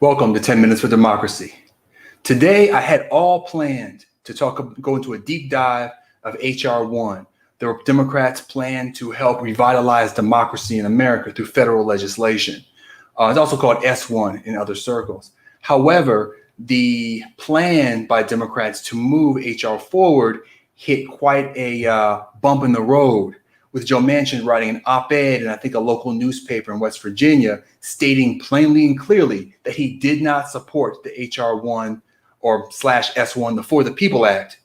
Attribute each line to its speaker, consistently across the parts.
Speaker 1: Welcome to 10 Minutes for Democracy. Today, I had all planned to go into a deep dive of H.R. 1, the Democrats' plan to help revitalize democracy in America through federal legislation. It's also called S1 in other circles. However, the plan by Democrats to move H.R. forward hit quite a bump in the road, with Joe Manchin writing an op-ed in, I think, a local newspaper in West Virginia, stating plainly and clearly that he did not support the H.R. 1 or /S1, the For the People Act,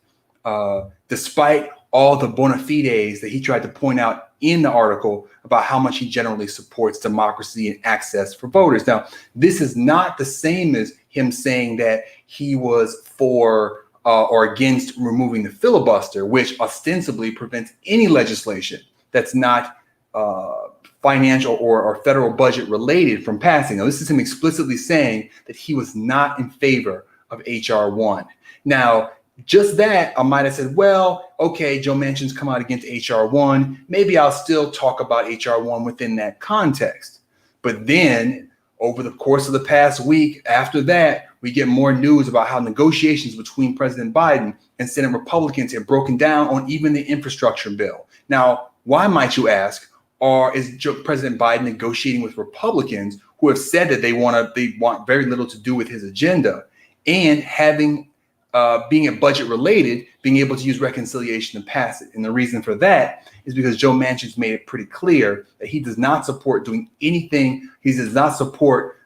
Speaker 1: despite all the bona fides that he tried to point out in the article about how much he generally supports democracy and access for voters. Now, this is not the same as him saying that he was for or against removing the filibuster, which ostensibly prevents any legislation that's not financial or federal budget related from passing. Now, this is him explicitly saying that he was not in favor of H.R. 1. Now, just that, I might have said, well, okay, Joe Manchin's come out against H.R. 1. Maybe I'll still talk about H.R. 1 within that context. But then over the course of the past week after that, we get more news about how negotiations between President Biden and Senate Republicans have broken down on even the infrastructure bill. Now, why, might you ask, is President Biden negotiating with Republicans who have said that they want very little to do with his agenda, and being a budget related, being able to use reconciliation to pass it? And the reason for that is because Joe Manchin's made it pretty clear that he does not support doing anything. He does not support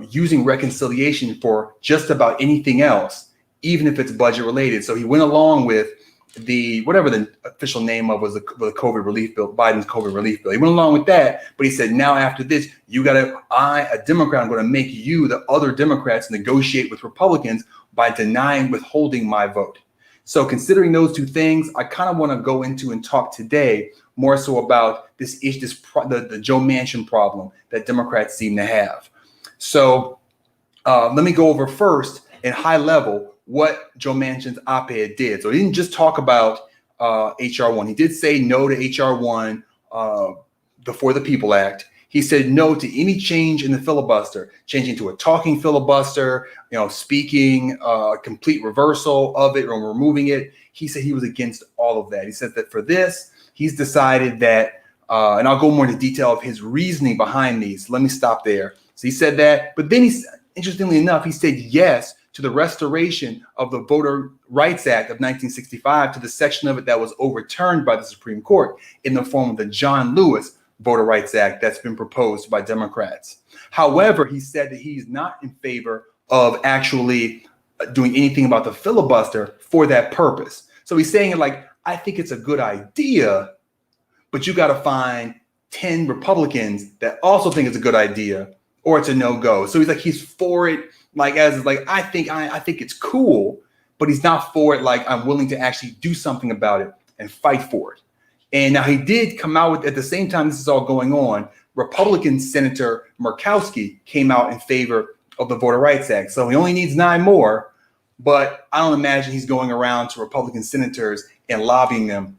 Speaker 1: using reconciliation for just about anything else, even if it's budget related. So he went along with whatever the official name of was the COVID relief bill, Biden's COVID relief bill. He went along with that, but he said, now after this, a Democrat, I'm going to make you, the other Democrats, negotiate with Republicans by withholding my vote. So considering those two things, I kind of want to go into and talk today more so about the Joe Manchin problem that Democrats seem to have. So let me go over first in high level what Joe Manchin's op-ed did. So he didn't just talk about H.R. 1. He did say no to H.R. 1, the For the People Act. He said no to any change in the filibuster, changing to a talking filibuster, speaking, complete reversal of it or removing it. He said he was against all of that. He said that for this, he's decided that, and I'll go more into detail of his reasoning behind these. Let me stop there. So he said that, but then interestingly enough, he said yes to the restoration of the Voter Rights Act of 1965, to the section of it that was overturned by the Supreme Court in the form of the John Lewis Voter Rights Act that's been proposed by Democrats. However, he said that he's not in favor of actually doing anything about the filibuster for that purpose. So he's saying it like, I think it's a good idea, but you got to find 10 Republicans that also think it's a good idea, or it's a no-go. So he's for it, I think it's cool, but he's not for it like I'm willing to actually do something about it and fight for it. And now he did come out with, at the same time this is all going on, Republican Senator Murkowski came out in favor of the Voter Rights Act. So he only needs 9 more, but I don't imagine he's going around to Republican senators and lobbying them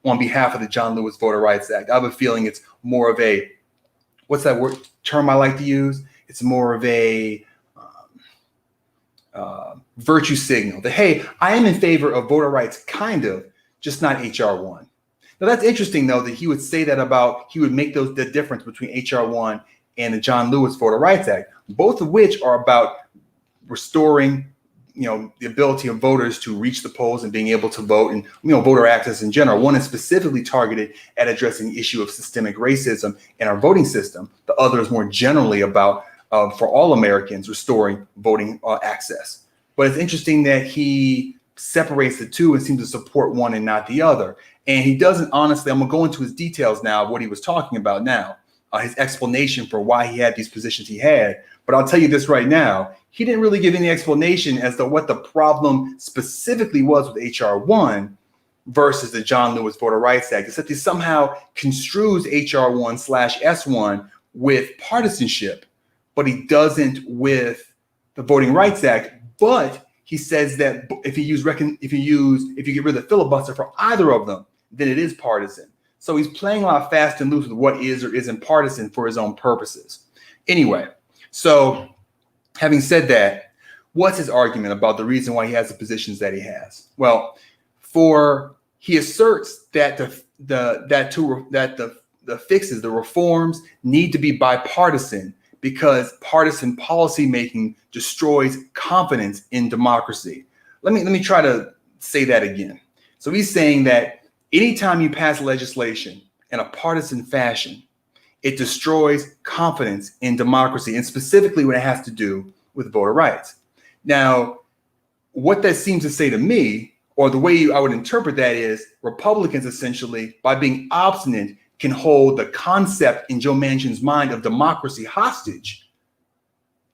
Speaker 1: on behalf of the John Lewis Voter Rights Act. I have a feeling it's more of a, what's that word term I like to use? It's more of a virtue signal that, hey, I am in favor of voter rights, kind of, just not H.R. 1. Now, that's interesting, though, that he would say that he would make the difference between H.R. 1 and the John Lewis Voter Rights Act, both of which are about restoring, the ability of voters to reach the polls and being able to vote, and, voter access in general. One is specifically targeted at addressing the issue of systemic racism in our voting system. The other is more generally about, for all Americans, restoring voting access. But it's interesting that he separates the two and seems to support one and not the other. And he doesn't, honestly, I'm going to go into his details now of what he was talking about now, his explanation for why he had these positions he had. But I'll tell you this right now, he didn't really give any explanation as to what the problem specifically was with H.R. 1 versus the John Lewis Voter Rights Act, except he somehow construes H.R. 1/S1 with partisanship, but he doesn't with the Voting Rights Act. But he says that if you get rid of the filibuster for either of them, then it is partisan. So he's playing a lot fast and loose with what is or isn't partisan for his own purposes. Anyway, so Having said that, what's his argument about the reason why he has the positions that he has? Well, he asserts that the fixes, the reforms need to be bipartisan because partisan policymaking destroys confidence in democracy. Let me try to say that again. So he's saying that anytime you pass legislation in a partisan fashion, it destroys confidence in democracy, and specifically when it has to do with voter rights. Now, what that seems to say to me, or the way I would interpret that, is Republicans essentially, by being obstinate, can hold the concept in Joe Manchin's mind of democracy hostage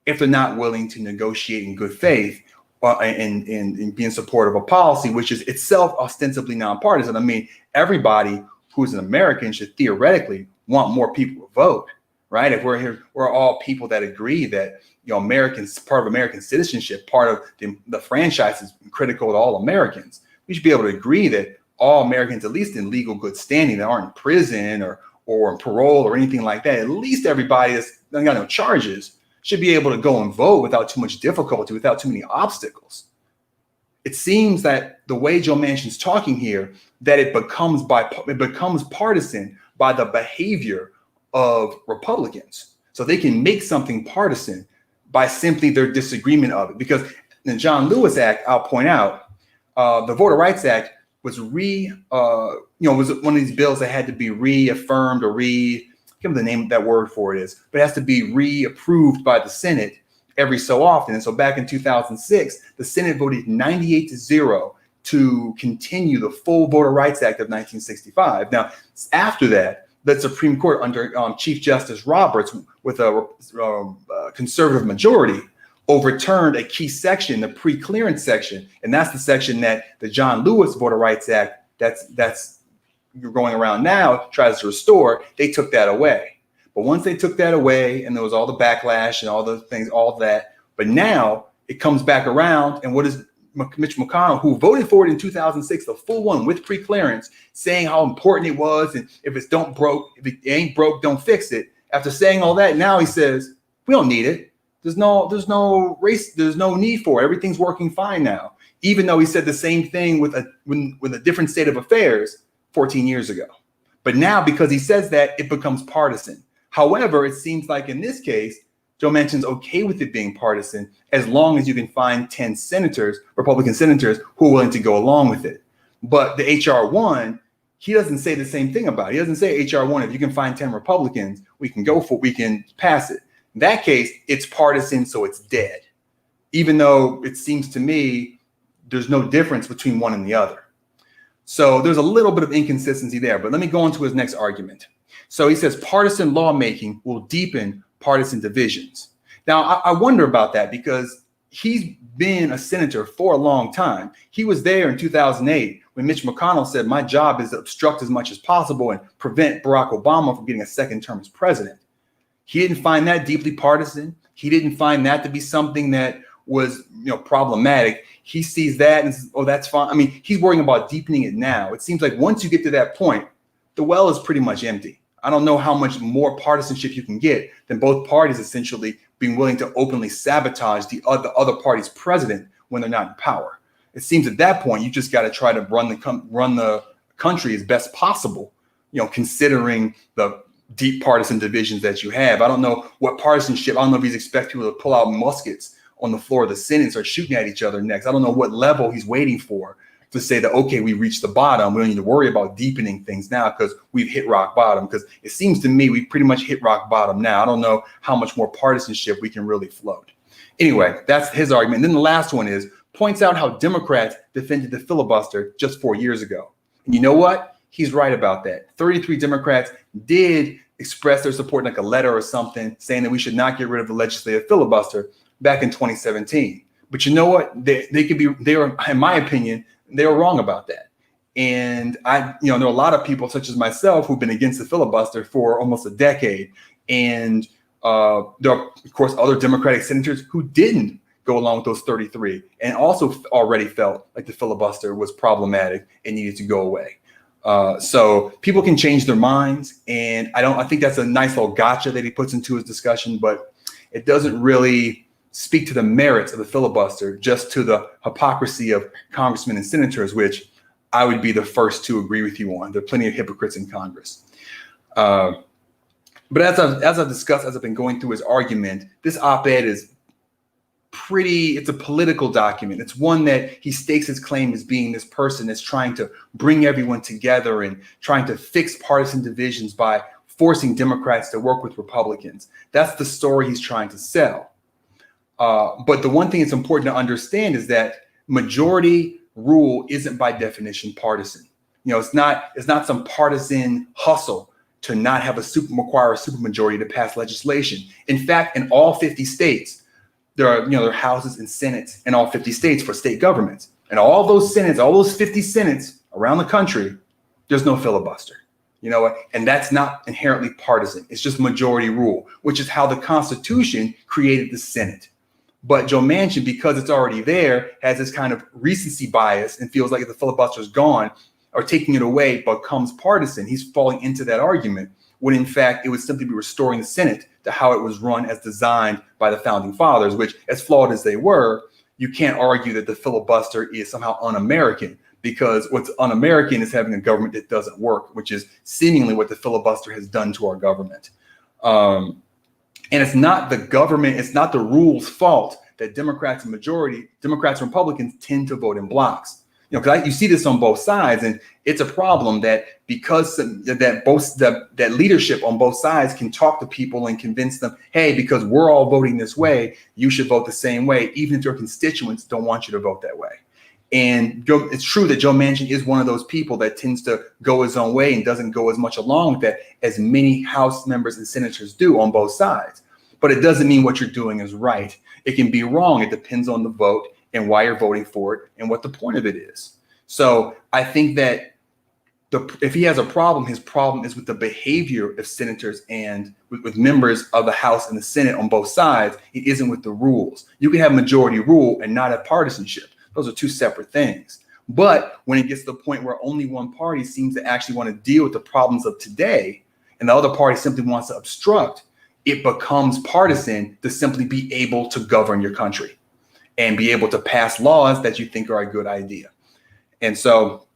Speaker 1: if they're not willing to negotiate in good faith and be in support of a policy which is itself ostensibly nonpartisan. I mean, everybody who's an American should theoretically want more people to vote, right? If we're here, we're all people that agree that, you know, Americans, part of American citizenship, part of the franchise is critical to all Americans. We should be able to agree that all Americans, at least in legal good standing, that aren't in prison or in parole or anything like that, at least everybody that's got no charges should be able to go and vote without too much difficulty, without too many obstacles. It seems that the way Joe Manchin's talking here, that it becomes partisan by the behavior of Republicans. So they can make something partisan by simply their disagreement of it. Because the John Lewis Act, I'll point out, the Voter Rights Act was was one of these bills that had to be reaffirmed or I can't remember the name of that word for it is, but it has to be reapproved by the Senate every so often. And so back in 2006, the Senate voted 98-0 to continue the full Voter Rights Act of 1965. Now, after that, the Supreme Court under Chief Justice Roberts, with a conservative majority, overturned a key section, the pre-clearance section, and that's the section that the John Lewis Voter Rights Act that's you're going around now tries to restore. They took that away. But once they took that away, and there was all the backlash and all the things, all that, but now it comes back around, and what is Mitch McConnell, who voted for it in 2006, the full one with pre-clearance, saying how important it was, and if it ain't broke, don't fix it. After saying all that, now he says we don't need it. There's no need for it. Everything's working fine now. Even though he said the same thing with a different state of affairs 14 years ago. But now, because he says that, it becomes partisan. However, it seems like in this case, Joe Manchin's okay with it being partisan as long as you can find 10 senators, Republican senators, who are willing to go along with it. But the H.R. 1, he doesn't say the same thing about it. He doesn't say H.R. 1, if you can find 10 Republicans, we can pass it. In that case, it's partisan, so it's dead. Even though it seems to me there's no difference between one and the other. So there's a little bit of inconsistency there, but let me go on to his next argument. So he says partisan lawmaking will deepen partisan divisions. Now, I wonder about that because he's been a senator for a long time. He was there in 2008 when Mitch McConnell said, my job is to obstruct as much as possible and prevent Barack Obama from getting a second term as president. He didn't find that deeply partisan. He didn't find that to be something that was, problematic. He sees that and says, oh, that's fine. I mean, he's worrying about deepening it now. It seems like once you get to that point, the well is pretty much empty. I don't know how much more partisanship you can get than both parties essentially being willing to openly sabotage the other party's president when they're not in power. It seems at that point, you just got to try to run the country as best possible, considering the deep partisan divisions that you have. I don't know what partisanship, I don't know if he's expecting people to pull out muskets on the floor of the Senate and start shooting at each other next. I don't know what level he's waiting for to say that, okay, we reached the bottom. We don't need to worry about deepening things now because we've hit rock bottom. Because it seems to me we pretty much hit rock bottom now. I don't know how much more partisanship we can really float. Anyway, that's his argument. And then the last one points out how Democrats defended the filibuster just 4 years ago. And you know what? He's right about that. 33 Democrats did express their support in like a letter or something saying that we should not get rid of the legislative filibuster back in 2017. But you know what? They were, in my opinion, they were wrong about that. And there are a lot of people such as myself who've been against the filibuster for almost a decade. And there are, of course, other Democratic senators who didn't go along with those 33 and also already felt like the filibuster was problematic and needed to go away. So people can change their minds. And I think that's a nice little gotcha that he puts into his discussion, but it doesn't really speak to the merits of the filibuster, just to the hypocrisy of congressmen and senators, which I would be the first to agree with you on. There are plenty of hypocrites in Congress. But as I've discussed, as I've been going through his argument, this op-ed is it's a political document. It's one that he stakes his claim as being this person that's trying to bring everyone together and trying to fix partisan divisions by forcing Democrats to work with Republicans. That's the story he's trying to sell. But the one thing that's important to understand is that majority rule isn't by definition partisan. It's not some partisan hustle to not have require a supermajority to pass legislation. In fact, in all 50 states, there are houses and senates in all 50 states for state governments. And all those 50 senates around the country, there's no filibuster. And that's not inherently partisan. It's just majority rule, which is how the Constitution created the Senate. But Joe Manchin, because it's already there, has this kind of recency bias and feels like if the filibuster is gone or taking it away becomes partisan. He's falling into that argument when in fact it would simply be restoring the Senate to how it was run as designed by the founding fathers, which, as flawed as they were, you can't argue that the filibuster is somehow un-American, because what's un-American is having a government that doesn't work, which is seemingly what the filibuster has done to our government. And it's not the government, it's not the rule's fault that Democrats and Republicans tend to vote in blocks. Because you see this on both sides, and it's a problem that because that leadership on both sides can talk to people and convince them, hey, because we're all voting this way, you should vote the same way, even if your constituents don't want you to vote that way. And it's true that Joe Manchin is one of those people that tends to go his own way and doesn't go as much along with that as many House members and senators do on both sides. But it doesn't mean what you're doing is right. It can be wrong. It depends on the vote and why you're voting for it and what the point of it is. So I think that if he has a problem, his problem is with the behavior of senators and with members of the House and the Senate on both sides. It isn't with the rules. You can have majority rule and not have partisanship. Those are two separate things. But when it gets to the point where only one party seems to actually want to deal with the problems of today and the other party simply wants to obstruct, it becomes partisan to simply be able to govern your country and be able to pass laws that you think are a good idea. And so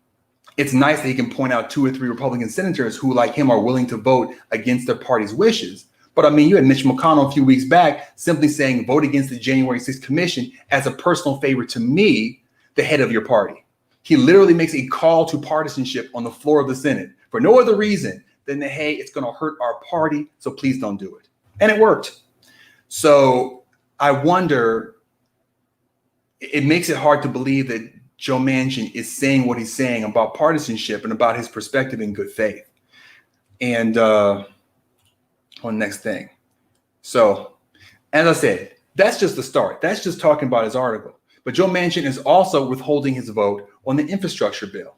Speaker 1: it's nice that he can point out 2 or 3 Republican senators who, like him, are willing to vote against their party's wishes. But I mean, you had Mitch McConnell a few weeks back simply saying vote against the January 6th commission as a personal favor to me, the head of your party. He literally makes a call to partisanship on the floor of the Senate for no other reason than that, hey, it's going to hurt our party, so please don't do it. And it worked. So I wonder, it makes it hard to believe that Joe Manchin is saying what he's saying about partisanship and about his perspective in good faith. And on the next thing. So, as I said, that's just the start. That's just talking about his article. But Joe Manchin is also withholding his vote on the infrastructure bill,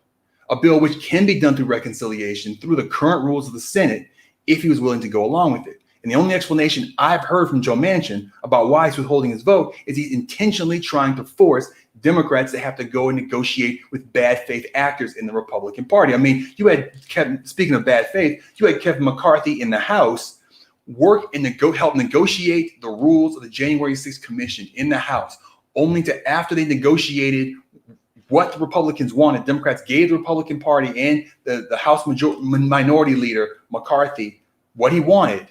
Speaker 1: a bill which can be done through reconciliation through the current rules of the Senate if he was willing to go along with it. And the only explanation I've heard from Joe Manchin about why he's withholding his vote is he's intentionally trying to force Democrats to have to go and negotiate with bad faith actors in the Republican Party. I mean, speaking of bad faith, you had Kevin McCarthy in the House work and help negotiate the rules of the January 6th Commission in the House, only to, after they negotiated what the Republicans wanted, Democrats gave the Republican Party and the House minority leader, McCarthy, what he wanted,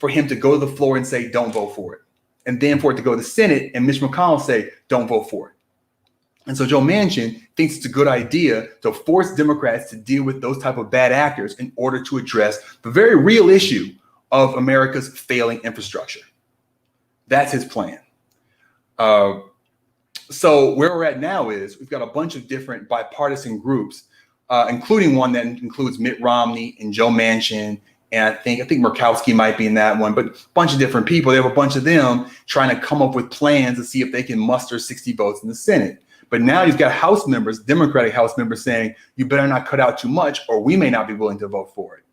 Speaker 1: for him to go to the floor and say, don't vote for it. And then for it to go to the Senate and Mitch McConnell say, don't vote for it. And so Joe Manchin thinks it's a good idea to force Democrats to deal with those type of bad actors in order to address the very real issue of America's failing infrastructure. That's his plan. So where we're at now is we've got a bunch of different bipartisan groups, including one that includes Mitt Romney and Joe Manchin. And I think Murkowski might be in that one, but a bunch of different people. They have a bunch of them trying to come up with plans to see if they can muster 60 votes in the Senate. But now you've got House members, Democratic House members saying, you better not cut out too much or we may not be willing to vote for it.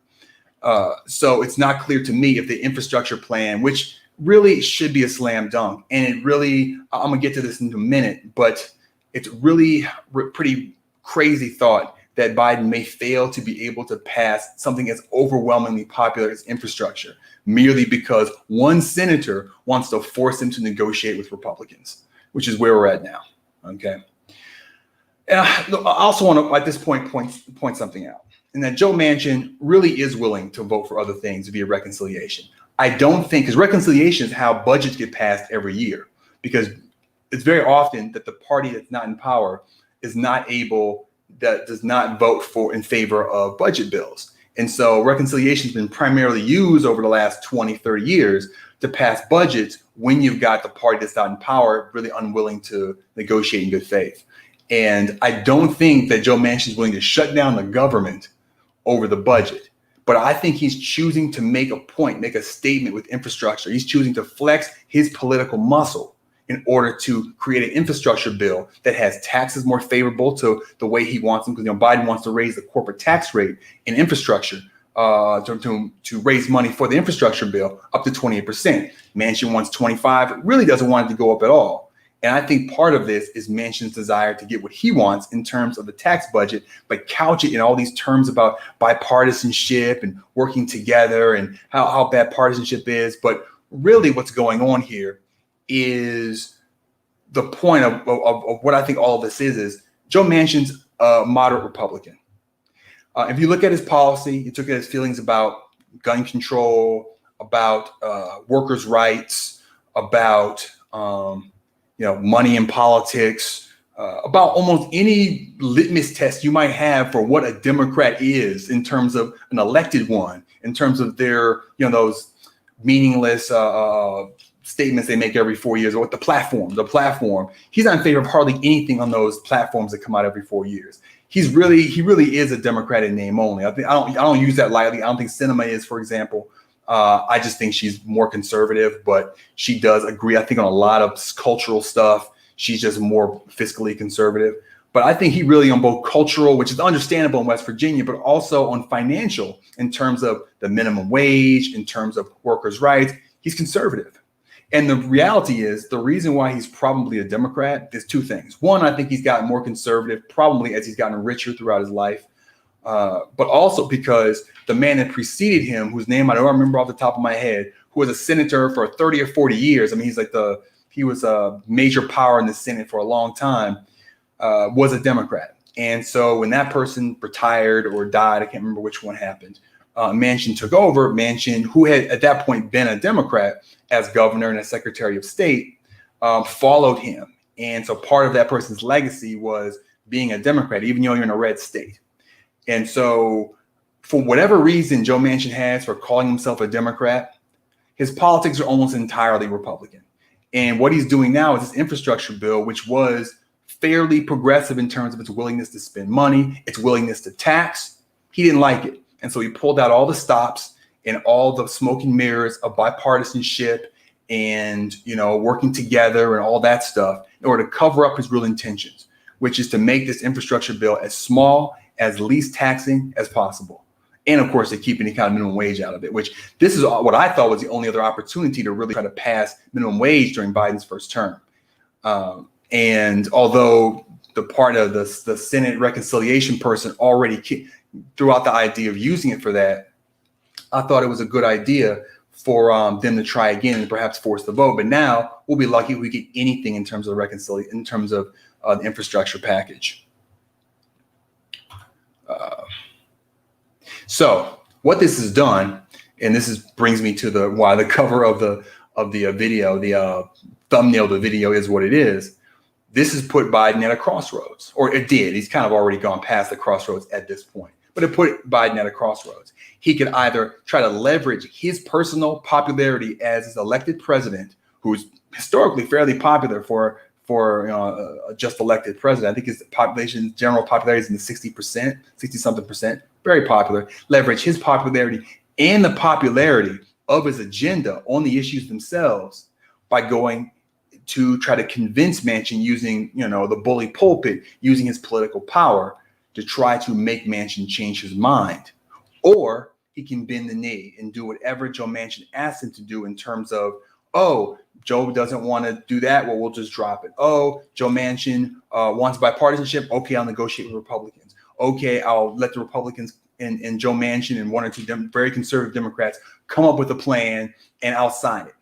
Speaker 1: So it's not clear to me if the infrastructure plan, which really should be a slam dunk, and it really, I'm going to get to this in a minute, but it's really pretty crazy thought that Biden may fail to be able to pass something as overwhelmingly popular as infrastructure. merely because one senator wants to force him to negotiate with Republicans, which is where we're at now. Okay. And I also want to, at this point something out, and that Joe Manchin really is willing to vote for other things via reconciliation. I don't think, because reconciliation is how budgets get passed every year, because it's very often that the party that's not in power is not able, that does not vote in favor of budget bills. And so reconciliation has been primarily used over the last 20, 30 years to pass budgets when you've got the party that's not in power really unwilling to negotiate in good faith. And I don't think that Joe Manchin is willing to shut down the government over the budget. But I think he's choosing to make a point, make a statement with infrastructure. He's choosing to flex his political muscle in order to create an infrastructure bill that has taxes more favorable to the way he wants them. Because Biden wants to raise the corporate tax rate in infrastructure to raise money for the infrastructure bill up to 28%. Manchin wants 25%. Really doesn't want it to go up at all. And I think part of this is Manchin's desire to get what he wants in terms of the tax budget, but couch it in all these terms about bipartisanship and working together and how bad partisanship is. But really what's going on here is the point of what I think all of this is Joe Manchin's a moderate Republican. If you look at his policy, you look at his feelings about gun control, about workers' rights, about money in politics, about almost any litmus test you might have for what a Democrat is in terms of an elected one, in terms of their, those meaningless statements they make every 4 years, or what the platform. He's not in favor of hardly anything on those platforms that come out every 4 years. He really is a Democrat in name only. I don't use that lightly. I don't think Sinema is, for example. I just think she's more conservative, but she does agree, I think, on a lot of cultural stuff. She's just more fiscally conservative. But I think he really on both cultural, which is understandable in West Virginia, but also on financial in terms of the minimum wage, in terms of workers' rights. He's conservative. And the reality is the reason why he's probably a Democrat is two things. One, I think he's gotten more conservative, probably as he's gotten richer throughout his life. But also because the man that preceded him, whose name I don't remember off the top of my head, who was a senator for 30 or 40 years. I mean, he was a major power in the Senate for a long time, was a Democrat. And so when that person retired or died, I can't remember which one happened, Manchin took over. Manchin, who had at that point been a Democrat as governor and as Secretary of State, followed him. And so part of that person's legacy was being a Democrat, even though you're in a red state. And so for whatever reason Joe Manchin has for calling himself a Democrat, his politics are almost entirely Republican. And what he's doing now is this infrastructure bill, which was fairly progressive in terms of its willingness to spend money, its willingness to tax. He didn't like it. And so he pulled out all the stops and all the smoking mirrors of bipartisanship and, working together and all that stuff in order to cover up his real intentions, which is to make this infrastructure bill as small, as least taxing as possible. And of course, to keep any kind of minimum wage out of it, which this is what I thought was the only other opportunity to really try to pass minimum wage during Biden's first term. And although the part of the Senate reconciliation person already threw out the idea of using it for that, I thought it was a good idea for them to try again and perhaps force the vote. But now we'll be lucky if we get anything in terms of reconciliation, in terms of the infrastructure package. So what this has done, and brings me to the cover of the video, the thumbnail of the video is what it is. This has put Biden at a crossroads, or it did. He's kind of already gone past the crossroads at this point, but it put Biden at a crossroads. He could either try to leverage his personal popularity as his elected president, who's historically fairly popular for a just elected president. I think his general popularity is in the 60-something percent, very popular. Leverage his popularity and the popularity of his agenda on the issues themselves by going to try to convince Manchin using, the bully pulpit, using his political power to try to make Manchin change his mind. Or he can bend the knee and do whatever Joe Manchin asks him to do in terms of, oh, Joe doesn't want to do that. Well, we'll just drop it. Oh, Joe Manchin wants bipartisanship. Okay, I'll negotiate with Republicans. Okay, I'll let the Republicans and Joe Manchin and one or two very conservative Democrats come up with a plan and I'll sign it.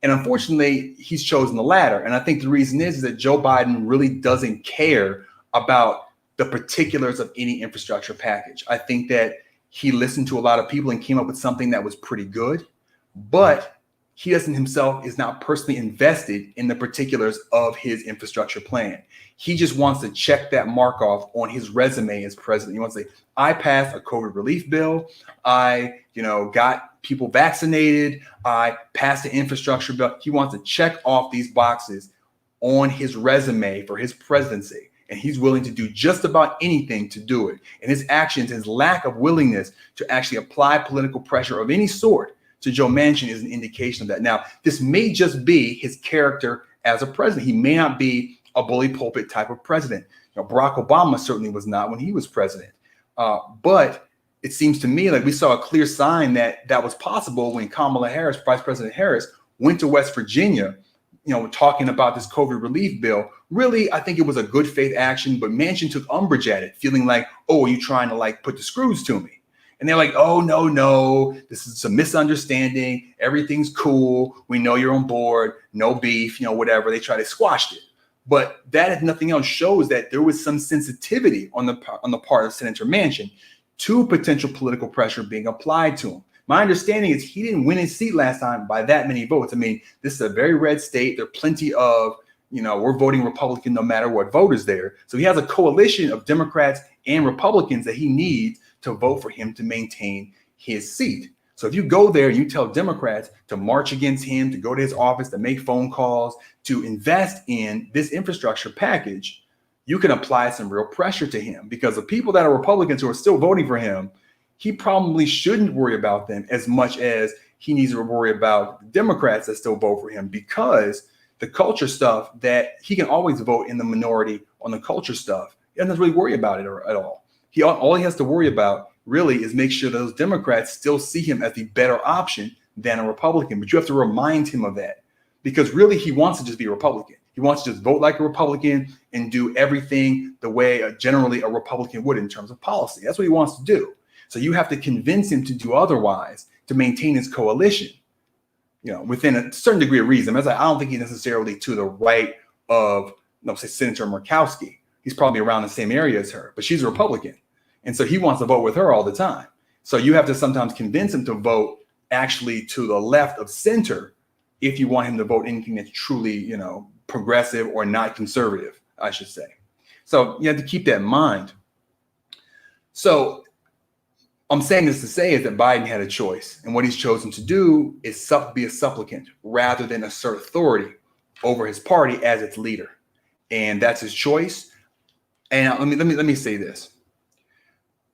Speaker 1: And unfortunately, he's chosen the latter. And I think the reason is that Joe Biden really doesn't care about the particulars of any infrastructure package. I think that he listened to a lot of people and came up with something that was pretty good, but he himself is not personally invested in the particulars of his infrastructure plan. He just wants to check that mark off on his resume as president. He wants to say, I passed a COVID relief bill. I, got people vaccinated. I passed the infrastructure bill. He wants to check off these boxes on his resume for his presidency. And he's willing to do just about anything to do it. And his actions, his lack of willingness to actually apply political pressure of any sort to Joe Manchin is an indication of that. Now, this may just be his character as a president. He may not be a bully pulpit type of president. Barack Obama certainly was not when he was president. But it seems to me like we saw a clear sign that was possible when Kamala Harris, Vice President Harris, went to West Virginia, talking about this COVID relief bill. Really, I think it was a good faith action, but Manchin took umbrage at it, feeling like, oh, are you trying to put the screws to me? And they're like, oh, no, this is a misunderstanding. Everything's cool. We know you're on board. No beef, whatever. They try to squash it. But that, if nothing else, shows that there was some sensitivity on the part of Senator Manchin to potential political pressure being applied to him. My understanding is he didn't win his seat last time by that many votes. I mean, this is a very red state. There are plenty of, we're voting Republican no matter what vote is there. So he has a coalition of Democrats and Republicans that he needs to vote for him to maintain his seat. So if you go there and you tell Democrats to march against him, to go to his office, to make phone calls, to invest in this infrastructure package, you can apply some real pressure to him, because the people that are Republicans who are still voting for him, he probably shouldn't worry about them as much as he needs to worry about the Democrats that still vote for him, because the culture stuff, that he can always vote in the minority on the culture stuff. He doesn't really worry about it at all. All he has to worry about really is make sure those Democrats still see him as the better option than a Republican. But you have to remind him of that, because really he wants to just be a Republican. He wants to just vote like a Republican and do everything the way generally a Republican would in terms of policy. That's what he wants to do. So you have to convince him to do otherwise to maintain his coalition, within a certain degree of reason. I don't think he's necessarily to the right of, say, Senator Murkowski. He's probably around the same area as her, but she's a Republican. And so he wants to vote with her all the time. So you have to sometimes convince him to vote actually to the left of center if you want him to vote anything that's truly, progressive or not conservative, I should say. So you have to keep that in mind. So I'm saying this to say is that Biden had a choice, and what he's chosen to do is be a supplicant rather than assert authority over his party as its leader. And that's his choice. And let me say this.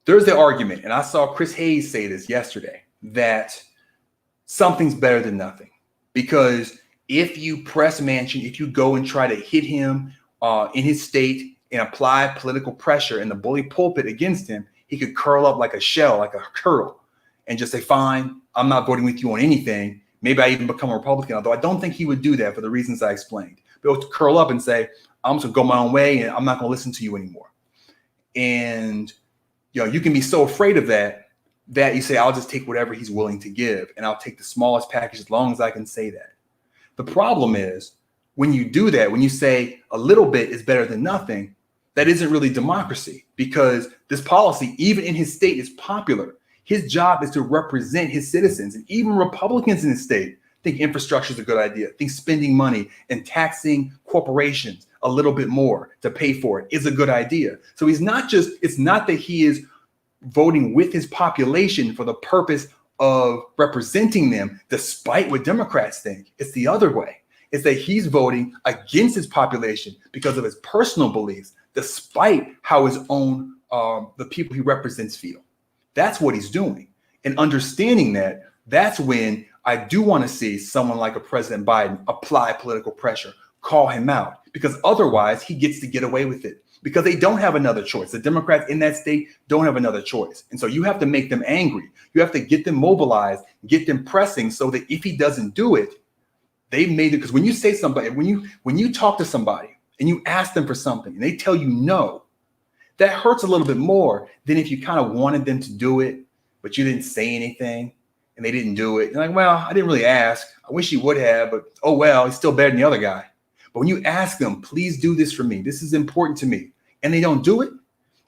Speaker 1: There's the argument, and I saw Chris Hayes say this yesterday, that something's better than nothing. Because if you press Manchin, if you go and try to hit him in his state and apply political pressure in the bully pulpit against him, he could curl up like a shell, like a turtle, and just say, fine, I'm not voting with you on anything. Maybe I even become a Republican, although I don't think he would do that for the reasons I explained. But he'll curl up and say, I'm just going to go my own way and I'm not going to listen to you anymore. And you can be so afraid of that you say, I'll just take whatever he's willing to give, and I'll take the smallest package as long as I can say that. The problem is when you do that, when you say a little bit is better than nothing, that isn't really democracy, because this policy, even in his state, is popular. His job is to represent his citizens, and even Republicans in his state think infrastructure is a good idea, think spending money and taxing corporations a little bit more to pay for it is a good idea. So it's not that he is voting with his population for the purpose of representing them, despite what Democrats think. It's the other way. It's that he's voting against his population because of his personal beliefs, despite how his own, the people he represents feel. That's what he's doing. And understanding that, that's when I do want to see someone like a President Biden apply political pressure, call him out, because otherwise he gets to get away with it, because they don't have another choice. The Democrats in that state don't have another choice. And so you have to make them angry. You have to get them mobilized, get them pressing, so that if he doesn't do it, they've made it. Because when you say somebody, when you talk to somebody and you ask them for something and they tell you no, That hurts a little bit more than if you kind of wanted them to do it, but you didn't say anything and they didn't do it. You're like, well, I didn't really ask. I wish he would have, but oh, well, he's still better than the other guy. But when you ask them, please do this for me, this is important to me, and they don't do it,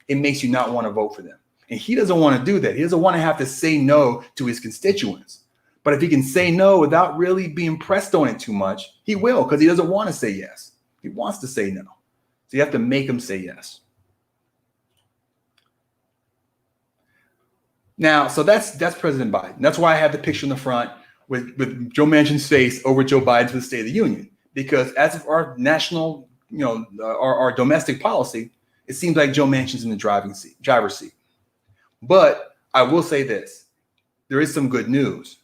Speaker 1: it makes you not want to vote for them. And he doesn't want to do that. He doesn't want to have to say no to his constituents. But if he can say no without really being pressed on it too much, he will, because he doesn't want to say yes. He wants to say no. So you have to make him say yes. Now, so that's President Biden. That's why I have the picture in the front with Joe Manchin's face over Joe Biden for the State of the Union. Because as of our national, our domestic policy, it seems like Joe Manchin's in the driver's seat. But I will say this, there is some good news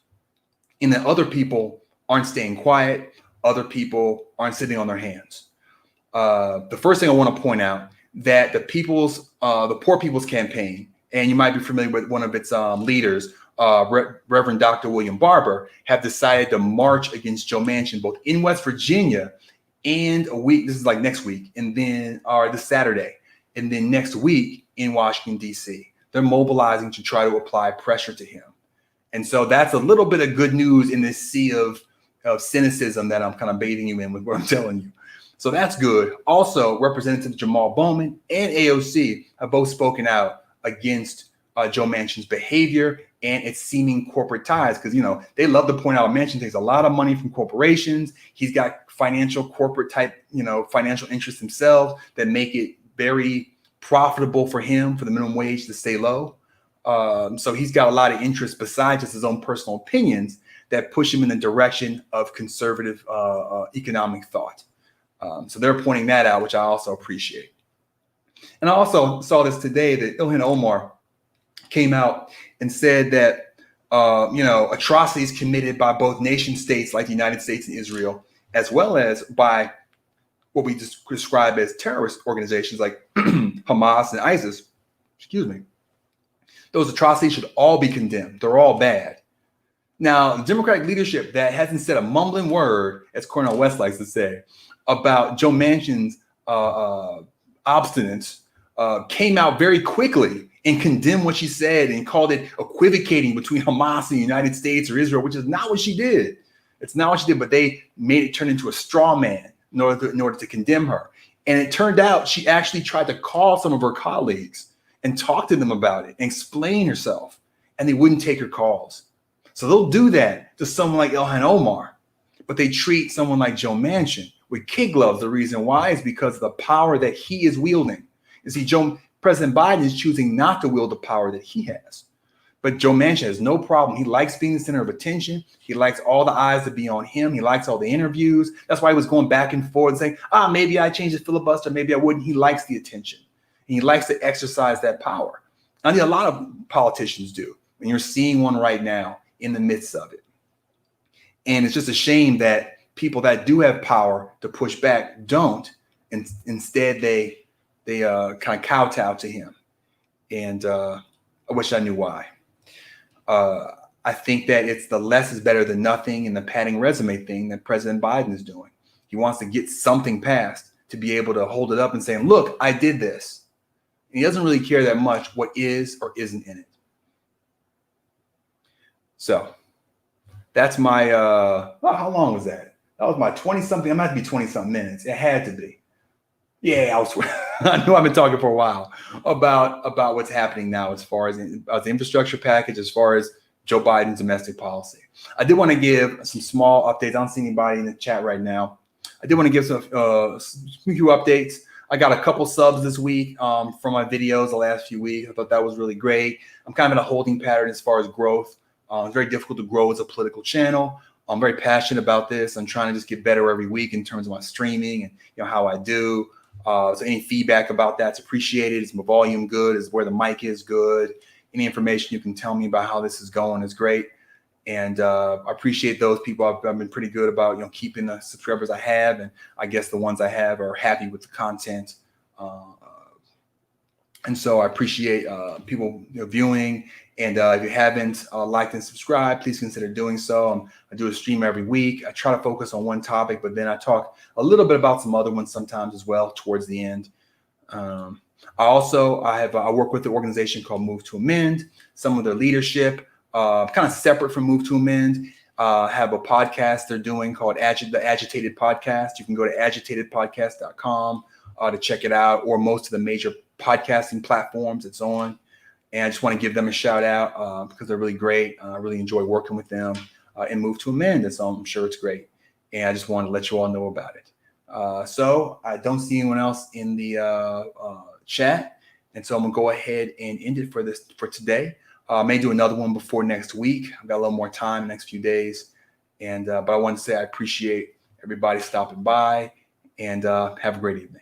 Speaker 1: in that other people aren't staying quiet. Other people aren't sitting on their hands. The first thing I want to point out that the Poor People's Campaign, and you might be familiar with one of its leaders, Reverend Dr. William Barber, have decided to march against Joe Manchin both in West Virginia and this is like next week, and then this Saturday, and then next week in Washington, D.C. They're mobilizing to try to apply pressure to him. And so that's a little bit of good news in this sea of cynicism that I'm kind of baiting you in with what I'm telling you. So that's good. Also, Representative Jamal Bowman and AOC have both spoken out against Joe Manchin's behavior and its seeming corporate ties, because, they love to point out Manchin takes a lot of money from corporations. He's got financial corporate type, financial interests himself that make it very profitable for him for the minimum wage to stay low. So he's got a lot of interests besides just his own personal opinions that push him in the direction of conservative economic thought. So they're pointing that out, which I also appreciate. And I also saw this today that Ilhan Omar came out and said that, atrocities committed by both nation states like the United States and Israel, as well as by what we just describe as terrorist organizations like Hamas and ISIS, those atrocities should all be condemned. They're all bad. Now, the Democratic leadership that hasn't said a mumbling word, as Cornel West likes to say, about Joe Manchin's obstinance came out very quickly and condemned what she said and called it equivocating between Hamas and the United States or Israel, which is not what she did. It's not what she did, but they made it turn into a straw man in order to condemn her. And it turned out she actually tried to call some of her colleagues and talk to them about it and explain herself, and they wouldn't take her calls. So they'll do that to someone like Ilhan Omar, but they treat someone like Joe Manchin with kid gloves. The reason why is because of the power that he is wielding. You see, President Biden is choosing not to wield the power that he has. But Joe Manchin has no problem. He likes being the center of attention. He likes all the eyes to be on him. He likes all the interviews. That's why he was going back and forth saying, maybe I changed the filibuster, maybe I wouldn't. He likes the attention. And he likes to exercise that power. I think a lot of politicians do. And you're seeing one right now in the midst of it. And it's just a shame that people that do have power to push back don't. And instead, they kind of kowtow to him. And I wish I knew why. I think that it's the less is better than nothing and the padding resume thing that President Biden is doing. He wants to get something passed to be able to hold it up and say, look, I did this. And he doesn't really care that much what is or isn't in it. So that's my, how long was that? That was my 20-something. I might have to be 20-something minutes. It had to be. Yeah, I know I've been talking for a while about what's happening now as far as the infrastructure package, as far as Joe Biden's domestic policy. I did want to give some small updates. I don't see anybody in the chat right now. I did want to give some few updates. I got a couple subs this week from my videos the last few weeks. I thought that was really great. I'm kind of in a holding pattern as far as growth. It's very difficult to grow as a political channel. I'm very passionate about this. I'm trying to just get better every week in terms of my streaming and how I do. So any feedback about that's appreciated. Is my volume good? Is where the mic is good? Any information you can tell me about how this is going is great. And I appreciate those people. I've been pretty good about keeping the subscribers I have, and I guess the ones I have are happy with the content. And so I appreciate people viewing. And if you haven't liked and subscribed, please consider doing so. I do a stream every week. I try to focus on one topic, but then I talk a little bit about some other ones sometimes as well towards the end. I work with an organization called Move to Amend. Some of their leadership, kind of separate from Move to Amend, have a podcast they're doing called the Agitated Podcast. You can go to agitatedpodcast.com to check it out, or most of the major podcasting platforms it's on. And I just want to give them a shout out because they're really great. I really enjoy working with them and Move to Amend. And so I'm sure it's great. And I just wanted to let you all know about it. So I don't see anyone else in the chat. And so I'm going to go ahead and end it for today. May do another one before next week. I've got a little more time in the next few days. And but I want to say I appreciate everybody stopping by, and have a great evening.